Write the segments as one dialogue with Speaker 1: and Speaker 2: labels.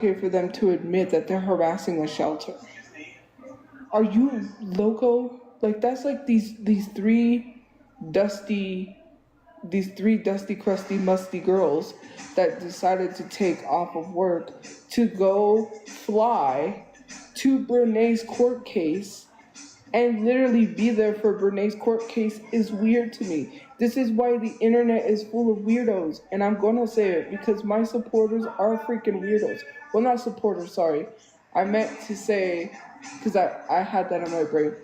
Speaker 1: okay for them to admit that they're harassing a shelter. Are you loco? Like that's like dusty these three dusty, crusty, musty girls that decided to take off of work to go fly to Brene's court case and literally be there for Brene's court case is weird to me. This is why the internet is full of weirdos, and I'm gonna say it because my supporters are freaking weirdos. Well, not supporters, sorry. I meant to say, because I had that in my brain.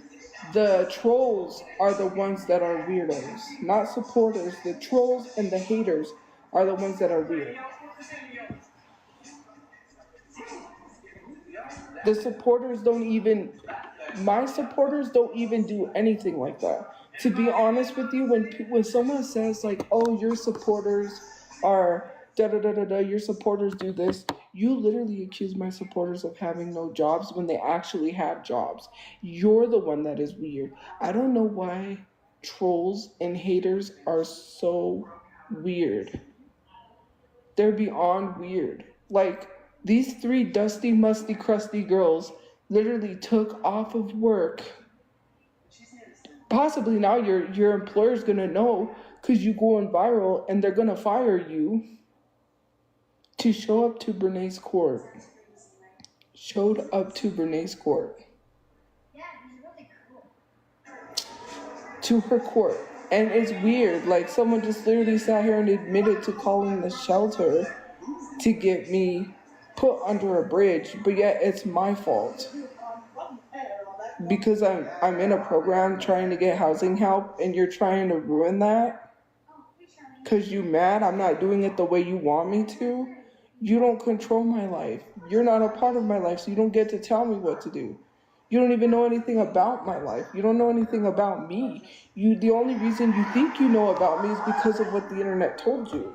Speaker 1: The trolls are the ones that are weirdos, not supporters. The trolls and the haters are the ones that are weird. The supporters don't even, my supporters don't even do anything like that. To be honest with you, when someone says like, "Oh, your supporters are da da da da da," your supporters do this. You literally accuse my supporters of having no jobs when they actually have jobs. You're the one that is weird. I don't know why trolls and haters are so weird. They're beyond weird. Like these three dusty, musty, crusty girls literally took off of work. Possibly now your employer's gonna know because you going viral and they're gonna fire you to show up to Brene's court. Showed up to Brene's court. To her court. And it's weird. Like someone just literally sat here and admitted to calling the shelter to get me put under a bridge, but yet it's my fault because I'm in a program trying to get housing help, and you're trying to ruin that because you mad I'm not doing it the way you want me to. You don't control my life. You're not a part of my life, so you don't get to tell me what to do. You don't even know anything about my life. You don't know anything about me. The only reason you think you know about me is because of what the internet told you.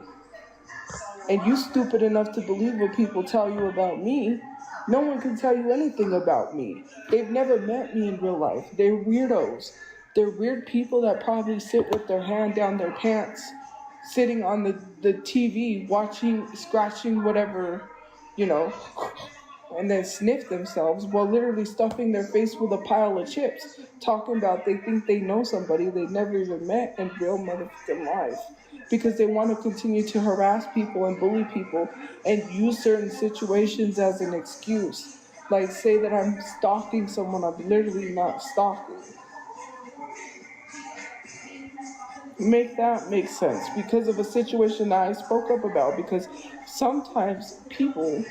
Speaker 1: And you stupid enough to believe what people tell you about me. No one can tell you anything about me. They've never met me in real life. They're weirdos. They're weird people that probably sit with their hand down their pants, sitting on the TV, watching, scratching whatever, you know, and then sniff themselves while literally stuffing their face with a pile of chips, talking about they think they know somebody they never even met in real motherfucking life. Because they want to continue to harass people and bully people and use certain situations as an excuse. Like say that I'm stalking someone, I'm literally not stalking. Make that make sense because of a situation that I spoke up about. Because sometimes people,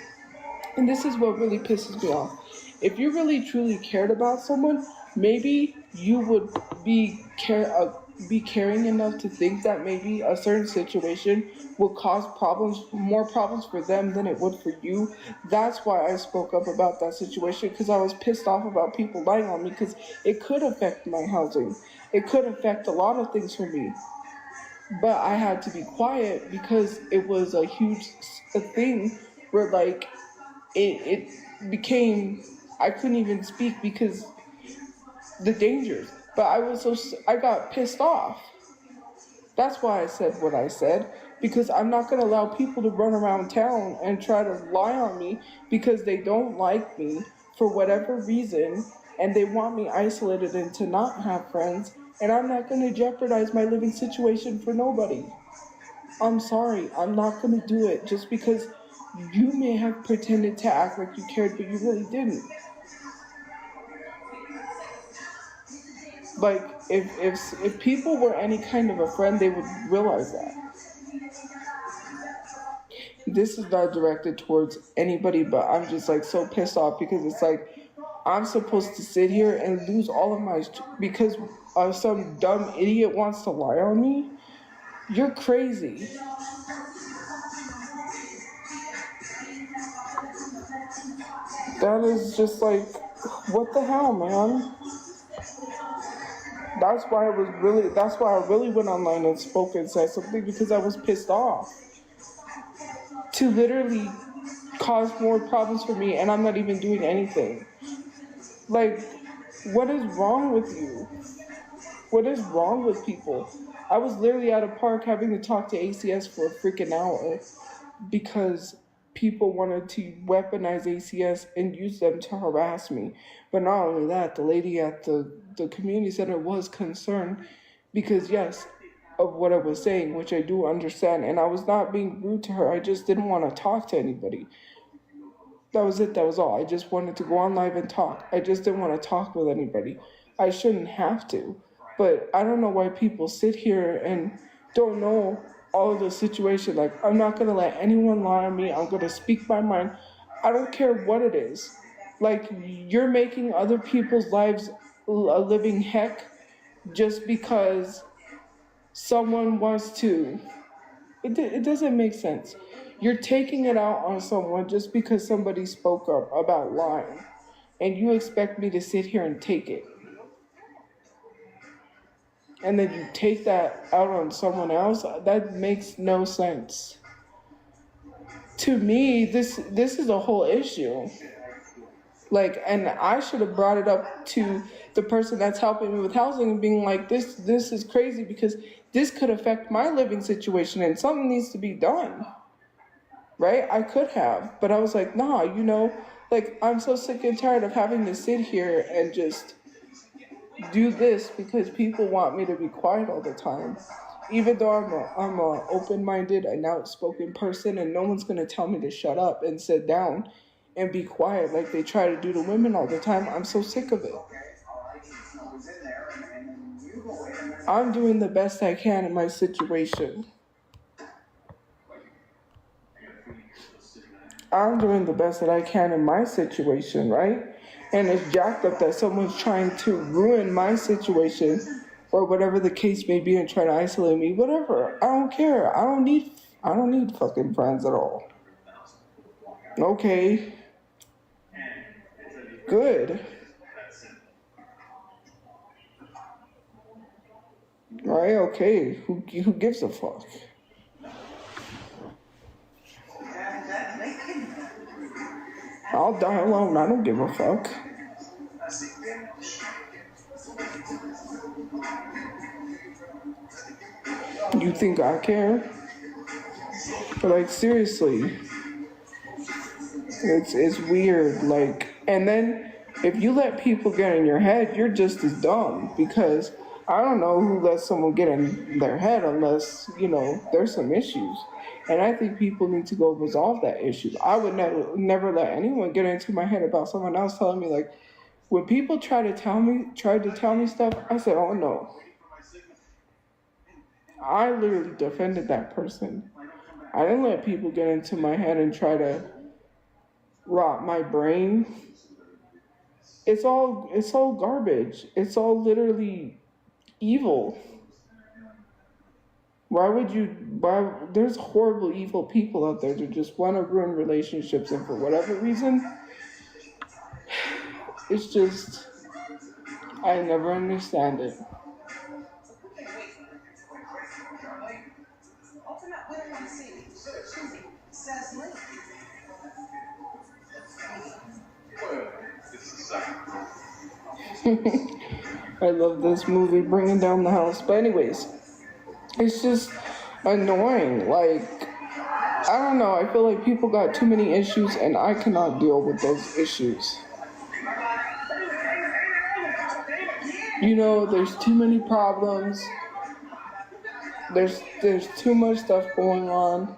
Speaker 1: and this is what really pisses me off, if you really truly cared about someone, maybe you would be caring enough to think that maybe a certain situation will cause problems, more problems for them than it would for you. That's why I spoke up about that situation, because I was pissed off about people lying on me, because it could affect my housing. It could affect a lot of things for me. But I had to be quiet because it was a huge thing where like it became, I couldn't even speak because the dangers. But I got pissed off. That's why I said what I said, because I'm not going to allow people to run around town and try to lie on me because they don't like me for whatever reason and they want me isolated and to not have friends, and I'm not going to jeopardize my living situation for nobody. I'm sorry, I'm not going to do it just because you may have pretended to act like you cared, but you really didn't. Like, if people were any kind of a friend, they would realize that. This is not directed towards anybody, but I'm just like so pissed off because it's like I'm supposed to sit here and lose all of my because some dumb idiot wants to lie on me. You're crazy. That is just like, what the hell, man? That's why I really went online and spoke and said something, because I was pissed off. To literally cause more problems for me, and I'm not even doing anything. Like, what is wrong with you? What is wrong with people? I was literally at a park having to talk to ACS for a freaking hour because people wanted to weaponize ACS and use them to harass me. But not only that, the lady at the community center was concerned because, yes, of what I was saying, which I do understand. And I was not being rude to her. I just didn't want to talk to anybody. That was it. That was all. I just wanted to go on live and talk. I just didn't want to talk with anybody. I shouldn't have to. But I don't know why people sit here and don't know all of the situation. Like, I'm not going to let anyone lie on me. I'm going to speak my mind. I don't care what it is. Like, you're making other people's lives a living heck just because someone wants to. It doesn't make sense. You're taking it out on someone just because somebody spoke up about lying, and you expect me to sit here and take it. And then you take that out on someone else? That makes no sense. To me, this is a whole issue. Like, and I should have brought it up to the person that's helping me with housing and being like, this is crazy because this could affect my living situation and something needs to be done. Right? I could have, but I was like, nah, like, I'm so sick and tired of having to sit here and just do this because people want me to be quiet all the time. Even though I'm a open-minded and outspoken person, and no one's gonna tell me to shut up and sit down and be quiet like they try to do to women all the time. I'm so sick of it. I'm doing the best I can in my situation. I'm doing the best that I can in my situation, right? And it's jacked up that someone's trying to ruin my situation or whatever the case may be and try to isolate me. Whatever. I don't care. I don't need fucking friends at all. Okay. Good. Right, okay. Who gives a fuck? I'll die alone. I don't give a fuck. You think I care? But like, seriously, it's weird. Like, and then if you let people get in your head, you're just as dumb because I don't know who lets someone get in their head unless, there's some issues. And I think people need to go resolve that issue. I would never let anyone get into my head about someone else telling me, like, when people tried to tell me stuff, I said, oh no. I literally defended that person. I didn't let people get into my head and try to rot my brain. It's all garbage. It's all literally evil. There's horrible, evil people out there that just want to ruin relationships, and for whatever reason, it's just, I never understand it. I love this movie, Bringing Down the House. But anyways, it's just annoying. Like, I don't know. I feel like people got too many issues, and I cannot deal with those issues. There's too many problems. There's too much stuff going on.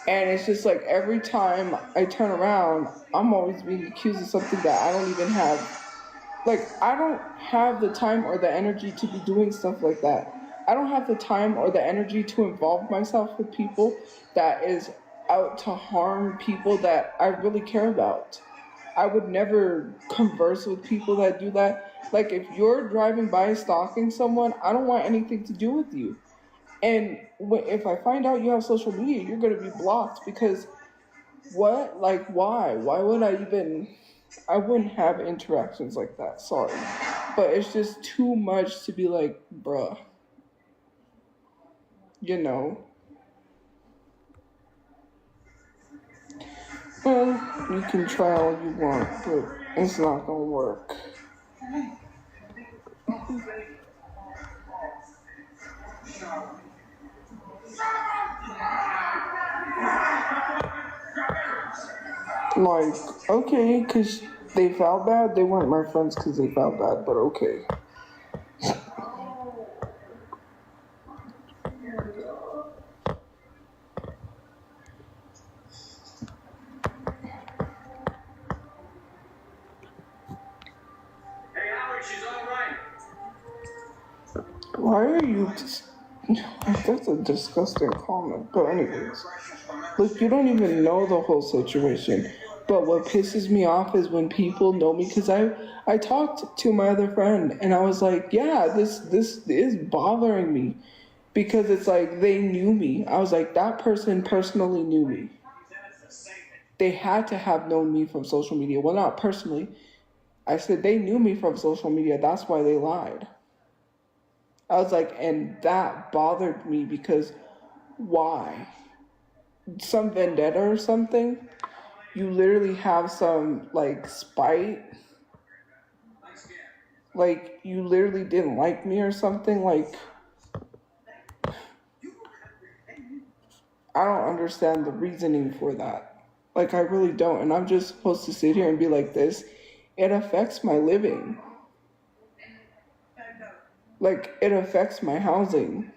Speaker 1: And it's just like every time I turn around, I'm always being accused of something that I don't even have. Like, I don't have the time or the energy to be doing stuff like that. I don't have the time or the energy to involve myself with people that is out to harm people that I really care about. I would never converse with people that do that. Like, if you're driving by stalking someone, I don't want anything to do with you. And if I find out you have social media, you're going to be blocked because what? Like, why? Why would I wouldn't have interactions like that. Sorry. But it's just too much to be like, bruh. Well, you can try all you want, but it's not going to work. Like, okay, because they felt bad. They weren't my friends because they felt bad, but okay.
Speaker 2: Hey, Howard, she's all right.
Speaker 1: Why are you just... That's a disgusting comment. But anyways, look, you don't even know the whole situation. But what pisses me off is when people know me, because I talked to my other friend and I was like, yeah, this is bothering me, because it's like they knew me. I was like, that person personally knew me. They had to have known me from social media. Well, not personally. I said they knew me from social media. That's why they lied. I was like, and that bothered me because why? Some vendetta or something? You literally have some like spite? Like you literally didn't like me or something? Like, I don't understand the reasoning for that. Like, I really don't. And I'm just supposed to sit here and be like this. It affects my living. Like, it affects my housing.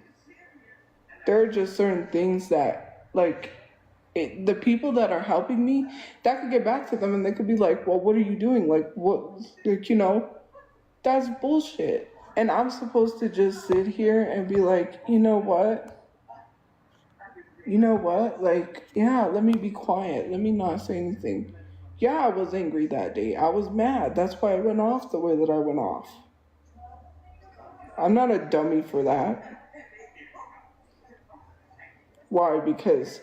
Speaker 1: There are just certain things that, like, the people that are helping me, that could get back to them and they could be like, well, what are you doing? Like, what, like, that's bullshit. And I'm supposed to just sit here and be like, you know what? Like, yeah, let me be quiet. Let me not say anything. Yeah, I was angry that day. I was mad. That's why I went off the way that I went off. I'm not a dummy for that. Why? Because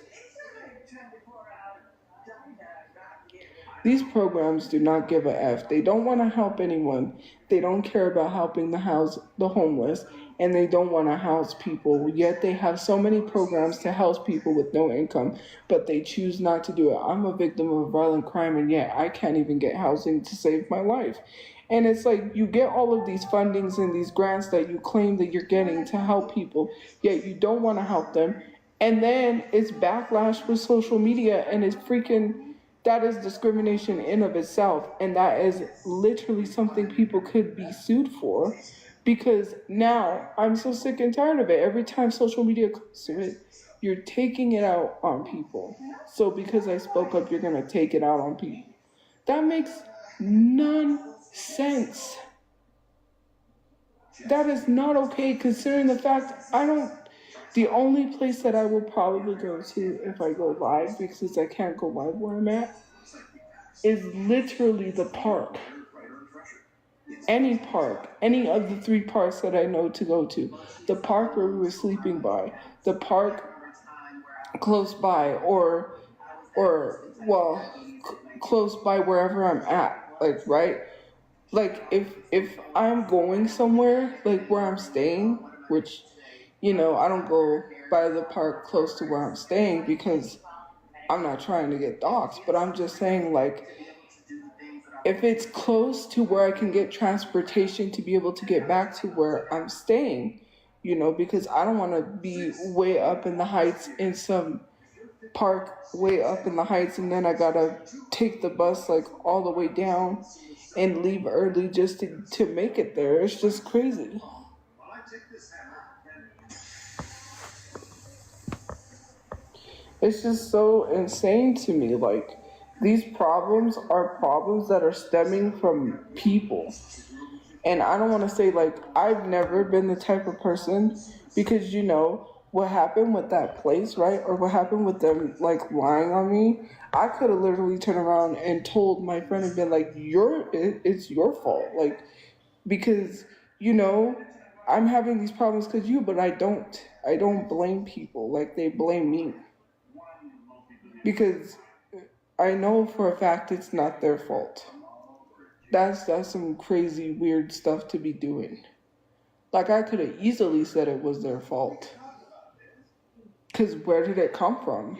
Speaker 1: these programs do not give a F. They don't want to help anyone. They don't care about helping the homeless, and they don't want to house people. Yet they have so many programs to house people with no income, but they choose not to do it. I'm a victim of violent crime, and yet I can't even get housing to save my life. And it's like you get all of these fundings and these grants that you claim that you're getting to help people, yet you don't want to help them. And then it's backlash with social media, and it's freaking... That is discrimination in of itself, and that is literally something people could be sued for, because now I'm so sick and tired of it. Every time social media comes to it, you're taking it out on people. So because I spoke up, you're gonna take it out on people. That makes none sense. That is not okay, considering the fact the only place that I will probably go to if I go live, because I can't go live where I'm at, is literally the park. Any park, any of the 3 parks that I know to go to. The park where we were sleeping by, the park close by, or well, close by wherever I'm at, like, right? Like, if I'm going somewhere, like where I'm staying, which, I don't go by the park close to where I'm staying because I'm not trying to get doxxed, but I'm just saying, like, if it's close to where I can get transportation to be able to get back to where I'm staying, because I don't want to be way up in the heights in some park way up in the heights, and then I gotta take the bus like all the way down and leave early just to make it there. It's just crazy. It's just so insane to me. Like, these problems are problems that are stemming from people. And I don't want to say, like, I've never been the type of person, because what happened with that place, right? Or what happened with them, like, lying on me. I could have literally turned around and told my friend and been like, it's your fault. Like, because, I'm having these problems because but I don't blame people. Like, they blame me. Because I know for a fact it's not their fault. That's some crazy, weird stuff to be doing. Like, I could have easily said it was their fault. Because where did it come from?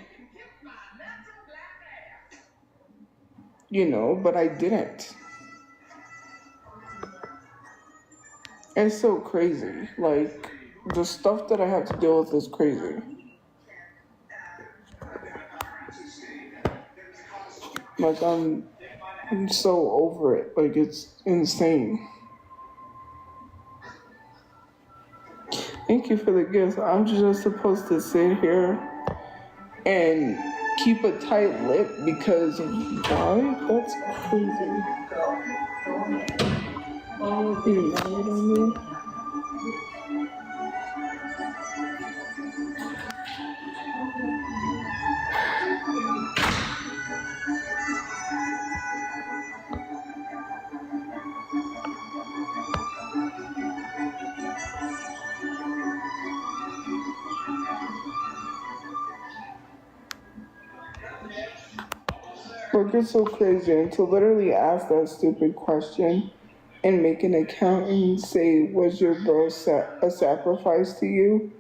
Speaker 1: But I didn't. It's so crazy. Like, the stuff that I have to deal with is crazy. Like I'm so over it. Like it's insane. Thank you for the gifts. I'm just supposed to sit here and keep a tight lip because of why? That's crazy. You know what I mean? Like it's so crazy. And to literally ask that stupid question and make an account and say, was your bro a sacrifice to you?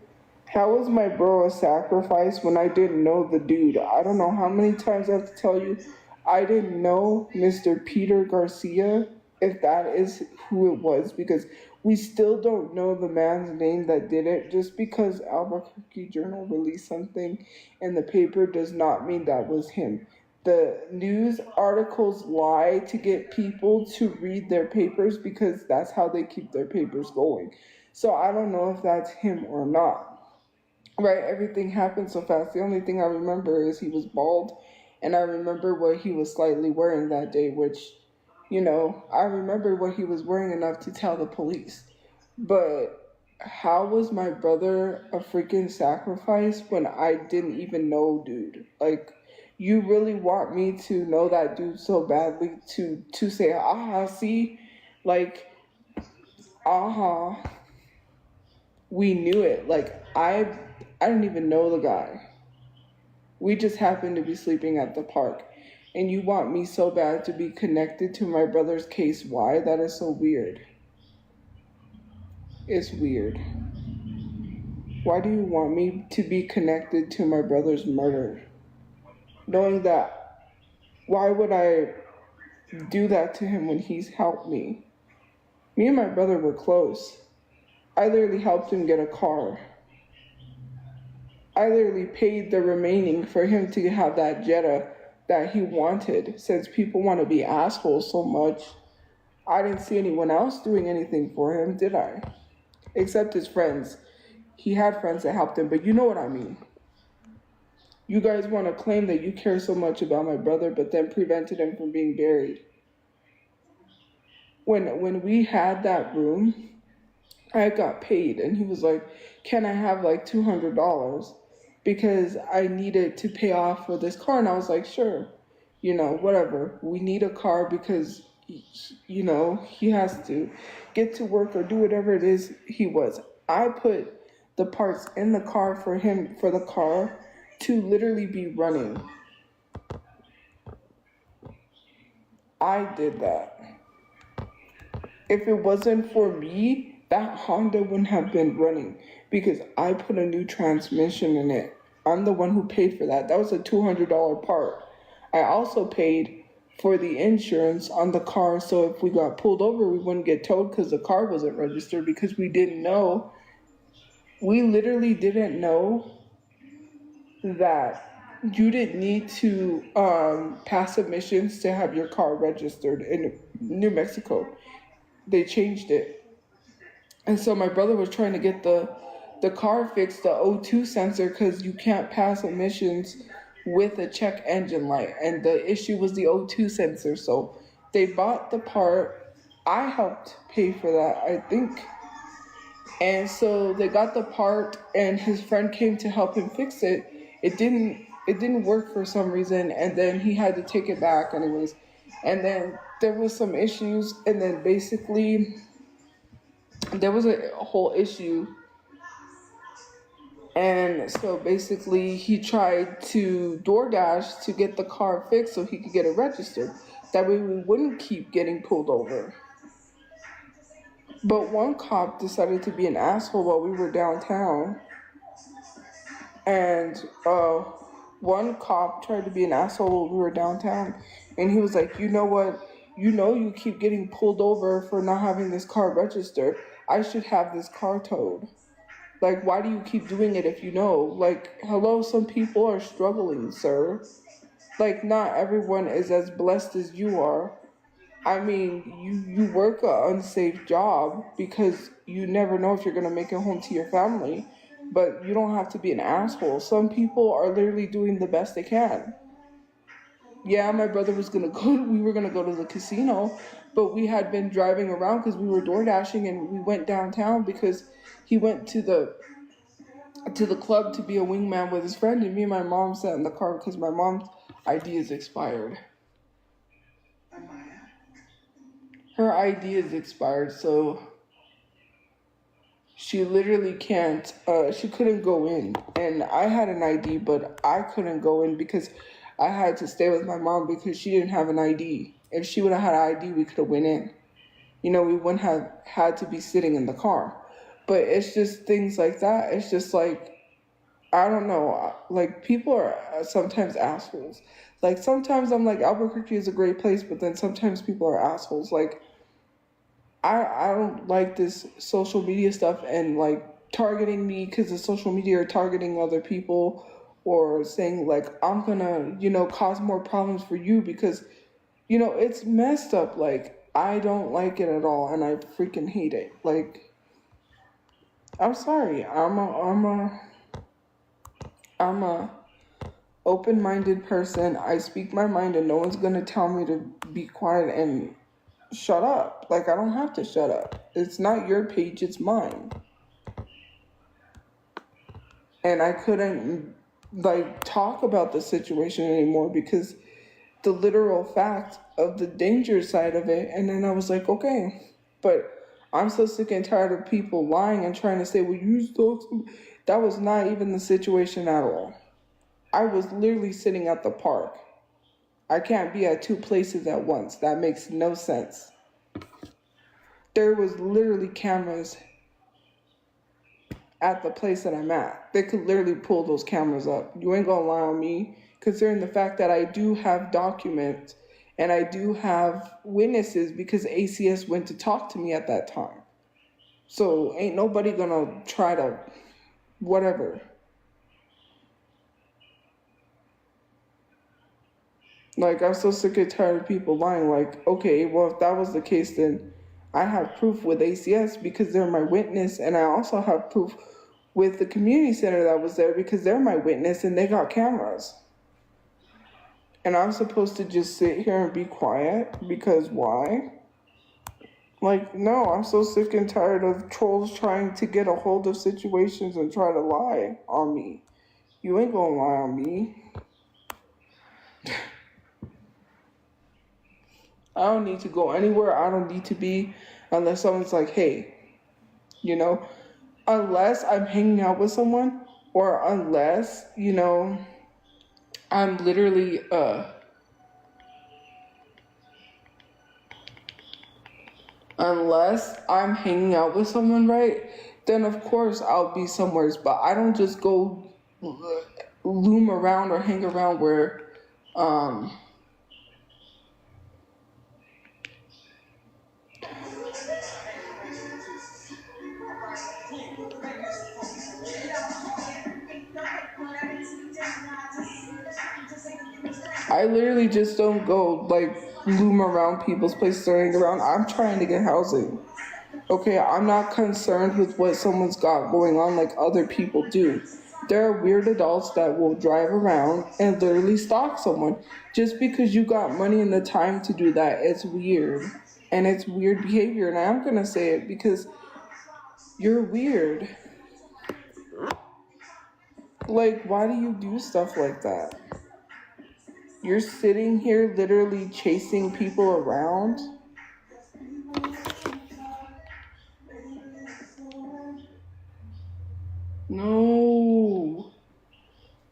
Speaker 1: How was my bro a sacrifice when I didn't know the dude? I don't know how many times I have to tell you, I didn't know Mr. Peter Garcia, if that is who it was, because we still don't know the man's name that did it. Just because Albuquerque Journal released something in the paper does not mean that was him. The news articles lie to get people to read their papers because that's how they keep their papers going. So I don't know if that's him or not. Right, everything happened so fast. The only thing I remember is he was bald, and I remember what he was slightly wearing that day, which, I remember what he was wearing enough to tell the police. But how was my brother a freaking sacrifice when I didn't even know, dude? Like, you really want me to know that dude so badly to say, aha, see, like, aha, we knew it. Like, I didn't even know the guy. We just happened to be sleeping at the park. And you want me so bad to be connected to my brother's case. Why? That is so weird. It's weird. Why do you want me to be connected to my brother's murder? Knowing that, why would I do that to him when he's helped me? Me and my brother were close. I literally helped him get a car. I literally paid the remaining for him to have that Jetta that he wanted. Since people want to be assholes so much, I didn't see anyone else doing anything for him, did I? Except his friends. He had friends that helped him, but you know what I mean. You guys want to claim that you care so much about my brother, but then prevented him from being buried. When we had that room, I got paid, and he was like, can I have like $200? Because I needed to pay off for this car. And I was like, sure, whatever. We need a car because, he has to get to work or do whatever it is he was. I put the parts in the car for him, for the car to literally be running. I did that. If it wasn't for me, that Honda wouldn't have been running because I put a new transmission in it. I'm the one who paid for that. That was a $200 part. I also paid for the insurance on the car, so if we got pulled over, we wouldn't get towed because the car wasn't registered, because we didn't know. We literally didn't know that you didn't need to pass emissions to have your car registered in New Mexico. They changed it. And so my brother was trying to get the car fixed, the O2 sensor, because you can't pass emissions with a check engine light. And the issue was the O2 sensor. So they bought the part. I helped pay for that, I think. And so they got the part, and his friend came to help him fix it. It didn't work for some reason, and then he had to take it back anyways. And then there was some issues, and then basically there was a whole issue. And so basically he tried to DoorDash to get the car fixed so he could get it registered. That way we wouldn't keep getting pulled over. But one cop decided to be an asshole while we were downtown. And one cop tried to be an asshole while we were downtown. And he was like, you know what? You keep getting pulled over for not having this car registered. I should have this car towed. Like, why do you keep doing it if you know? Like, hello, some people are struggling, sir. Like, not everyone is as blessed as you are. I mean, you work a unsafe job because you never know if you're gonna make it home to your family, but you don't have to be an asshole. Some people are literally doing the best they can. Yeah, my brother was gonna go. We were gonna go to the casino, but we had been driving around because we were door dashing, and we went downtown because he went to the club to be a wingman with his friend, and me and my mom sat in the car because my mom's ID is expired. Her ID is expired, so she literally can't. She couldn't go in, and I had an ID, but I couldn't go in because I had to stay with my mom because she didn't have an ID. If she would have had an ID, we could have went in. You know, we wouldn't have had to be sitting in the car. But it's just things like that. It's just like, I don't know. Like, people are sometimes assholes. Like, sometimes I'm like, Albuquerque is a great place, but then sometimes people are assholes. Like, I don't like this social media stuff and like targeting me because the social media are targeting other people, or saying like I'm gonna, cause more problems for you because, it's messed up. Like, I don't like it at all, and I freaking hate it. Like, I'm sorry. I'm a open-minded person. I speak my mind, and no one's gonna tell me to be quiet and shut up. Like, I don't have to shut up. It's not your page, it's mine. And I couldn't like talk about the situation anymore because the literal fact of the danger side of it. And then I was like, okay, but I'm so sick and tired of people lying and trying to say, well, you stole some. That was not even the situation at all. I was literally sitting at the park. I can't be at two places at once. That makes no sense. There was literally cameras at the place that I'm at. They could literally pull those cameras up. You ain't gonna lie on me, considering the fact that I do have documents and I do have witnesses because ACS went to talk to me at that time. So ain't nobody gonna try to whatever. Like, I'm so sick and tired of people lying. Like, okay, well, if that was the case, then I have proof with ACS because they're my witness, and I also have proof with the community center that was there because they're my witness and they got cameras. And I'm supposed to just sit here and be quiet because why? Like, no, I'm so sick and tired of trolls trying to get a hold of situations and try to lie on me. You ain't gonna lie on me. I don't need to go anywhere I don't need to be unless someone's like, hey, you know, unless I'm hanging out with someone, or unless, I'm literally unless I'm hanging out with someone, right? Then of course I'll be somewhere, but I don't just go loom around or hang around where um I literally just don't go like loom around people's places or hang around. I'm trying to get housing. Okay, I'm not concerned with what someone's got going on like other people do. There are weird adults that will drive around and literally stalk someone. Just because you got money and the time to do that, it's weird. And it's weird behavior. And I'm gonna say it because you're weird. Like, why do you do stuff like that? You're sitting here literally chasing people around. No.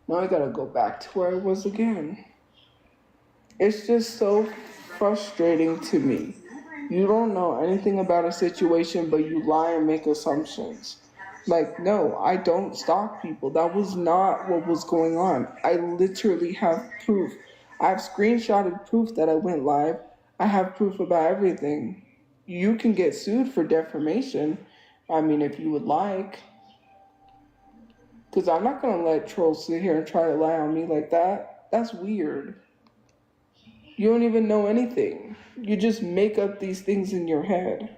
Speaker 1: Now I gotta go back to where I was again. It's just so frustrating to me. You don't know anything about a situation, but you lie and make assumptions. Like, no, I don't stalk people. That was not what was going on. I literally have proof. I have screenshotted proof that I went live. I have proof about everything. You can get sued for defamation. I mean, if you would like. Because I'm not going to let trolls sit here and try to lie on me like that. That's weird. You don't even know anything. You just make up these things in your head.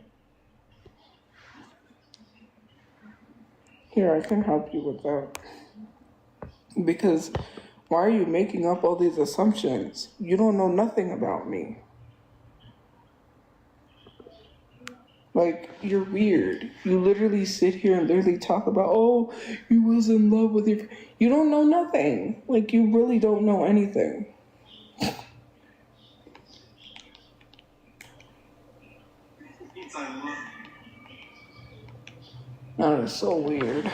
Speaker 1: Here, I can help you with that. Because why are you making up all these assumptions? You don't know nothing about me. Like, you're weird. You literally sit here and literally talk about, oh, you was in love with your... You don't know nothing. Like, you really don't know anything. That is so weird.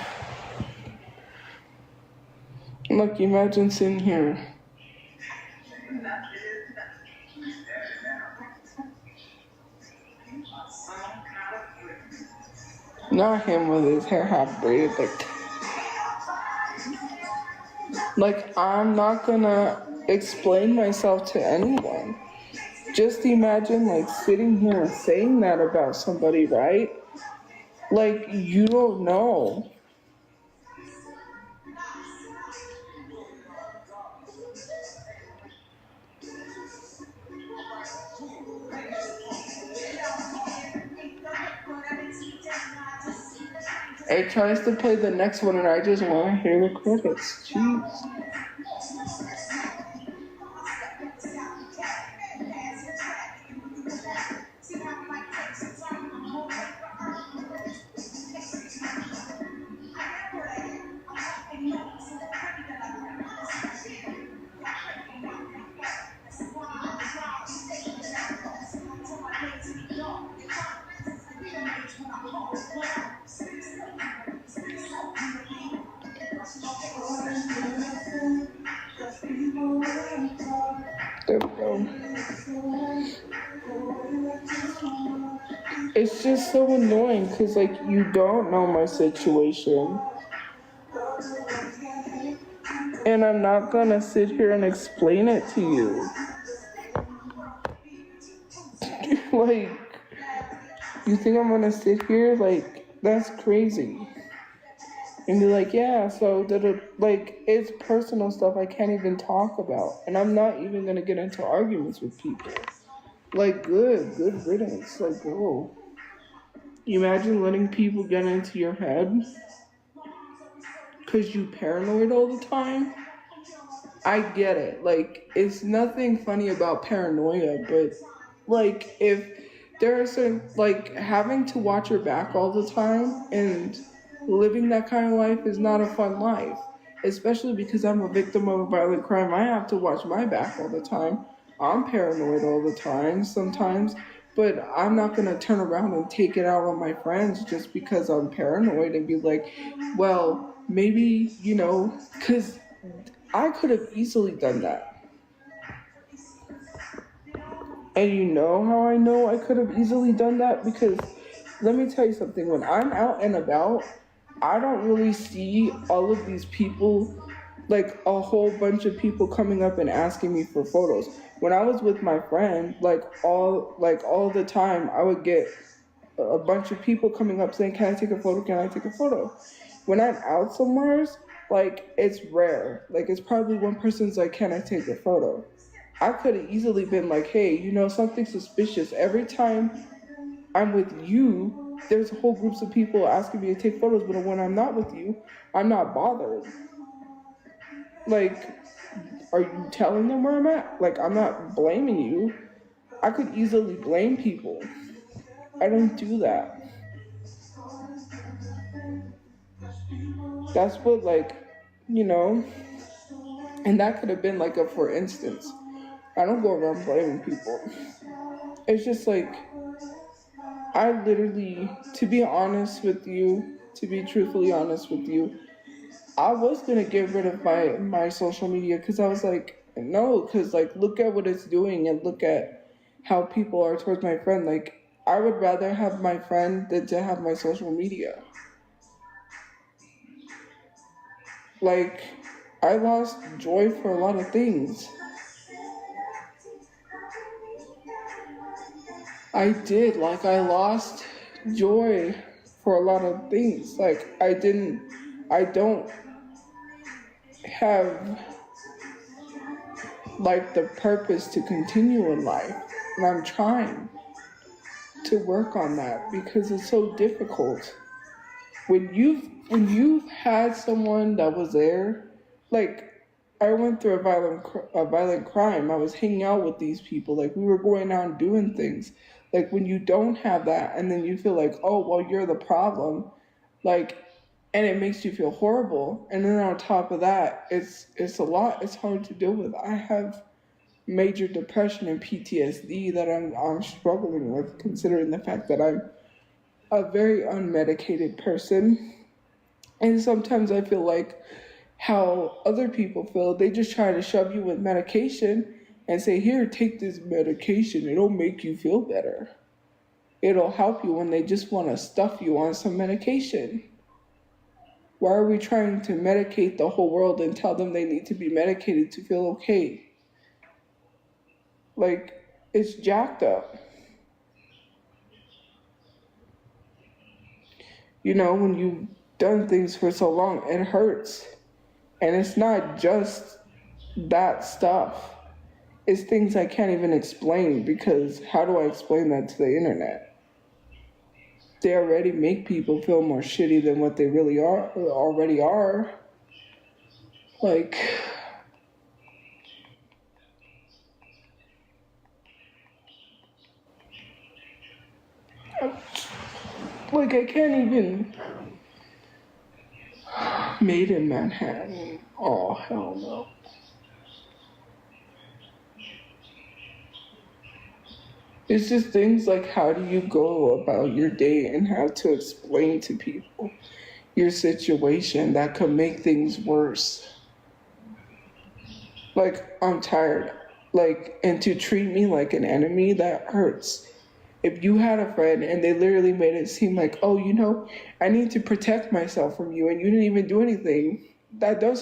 Speaker 1: Look, imagine sitting here. Not him with his hair half braided, like I'm not gonna explain myself to anyone. Just imagine like sitting here and saying that about somebody, right? Like you don't know. It tries to play the next one and I just want to hear the credits. Jeez. There we go. It's just so annoying because, like, you don't know my situation. And I'm not gonna sit here and explain it to you. Like, you think I'm gonna sit here? Like, that's crazy. And be like, yeah, so, like, it's personal stuff I can't even talk about. And I'm not even gonna get into arguments with people. Like, good riddance. Like, whoa. You imagine letting people get into your head? Because you paranoid all the time? I get it. Like, it's nothing funny about paranoia, but, like, if there are certain, like, having to watch your back all the time and living that kind of life is not a fun life. Especially because I'm a victim of a violent crime. I have to watch my back all the time. I'm paranoid all the time sometimes, but I'm not going to turn around and take it out on my friends just because I'm paranoid and be like, well, maybe, you know, because I could have easily done that. And you know how I know I could have easily done that? Because let me tell you something. When I'm out and about, I don't really see all of these people, like a whole bunch of people coming up and asking me for photos. When I was with my friend, all the time, I would get a bunch of people coming up saying, "Can I take a photo? Can I take a photo?" When I'm out somewhere, like it's rare. Like it's probably one person's like, "Can I take a photo?" I could have easily been like, "Hey, you know something suspicious." Every time I'm with you, there's whole groups of people asking me to take photos, but when I'm not with you, I'm not bothered. Like, are you telling them where I'm at? Like, I'm not blaming you. I could easily blame people. I don't do that. That's what, like, you know, and that could have been like a for instance. I don't go around blaming people. It's just like, I literally, to be honest with you, to be truthfully honest with you, I was gonna get rid of my social media because I was like, no, because like look at what it's doing and look at how people are towards my friend. Like I would rather have my friend than to have my social media. Like I lost joy for a lot of things. I did, like I lost joy for a lot of things. Like I don't have like the purpose to continue in life. And I'm trying to work on that because it's so difficult. When you've had someone that was there, like I went through a violent crime. I was hanging out with these people, like we were going out and doing things. Like when you don't have that, and then you feel like, oh well, you're the problem, like, and it makes you feel horrible. And then on top of that, it's a lot. It's hard to deal with. I have major depression and PTSD that I'm struggling with, considering the fact that I'm a very unmedicated person. And sometimes I feel like how other people feel, they just try to shove you with medication and say, here, take this medication. It'll make you feel better. It'll help you when they just want to stuff you on some medication. Why are we trying to medicate the whole world and tell them they need to be medicated to feel okay? Like, it's jacked up. You know, when you've done things for so long, it hurts. And it's not just that stuff. It's things I can't even explain because how do I explain that to the internet? They already make people feel more shitty than what they really are or already are. Like, I can't even. Made in Manhattan. Oh, hell no. It's just things like how do you go about your day and how to explain to people your situation that could make things worse. Like, I'm tired. Like, and to treat me like an enemy, that hurts. If you had a friend and they literally made it seem like, oh, I need to protect myself from you and you didn't even do anything, that does